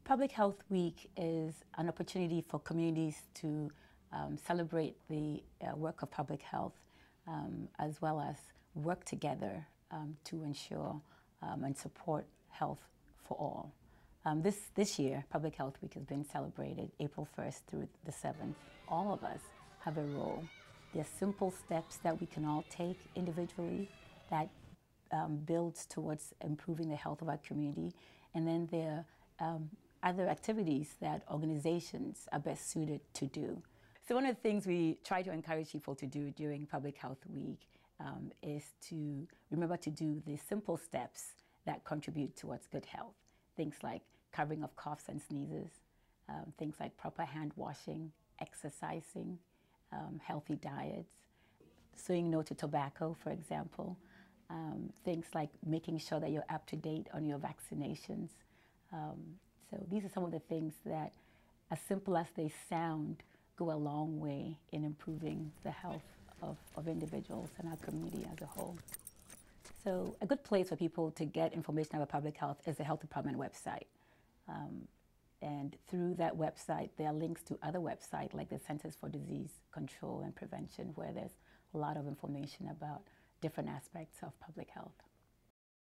Public Health Week is an opportunity for communities to celebrate the work of public health, as well as work together to ensure and support health for all. This year, Public Health Week has been celebrated April 1st through the 7th. All of us have a role. There are simple steps that we can all take individually that builds towards improving the health of our community. And then there are other activities that organizations are best suited to do. So one of the things we try to encourage people to do during Public Health Week is to remember to do the simple steps that contribute towards good health. Things like covering of coughs and sneezes, things like proper hand washing, exercising, healthy diets, saying no to tobacco, for example, things like making sure that you're up to date on your vaccinations. So these are some of the things that, as simple as they sound, go a long way in improving the health of individuals and our community as a whole. So a good place for people to get information about public health is the Health Department website. And through that website, there are links to other websites like the Centers for Disease Control and Prevention, where there's a lot of information about different aspects of public health.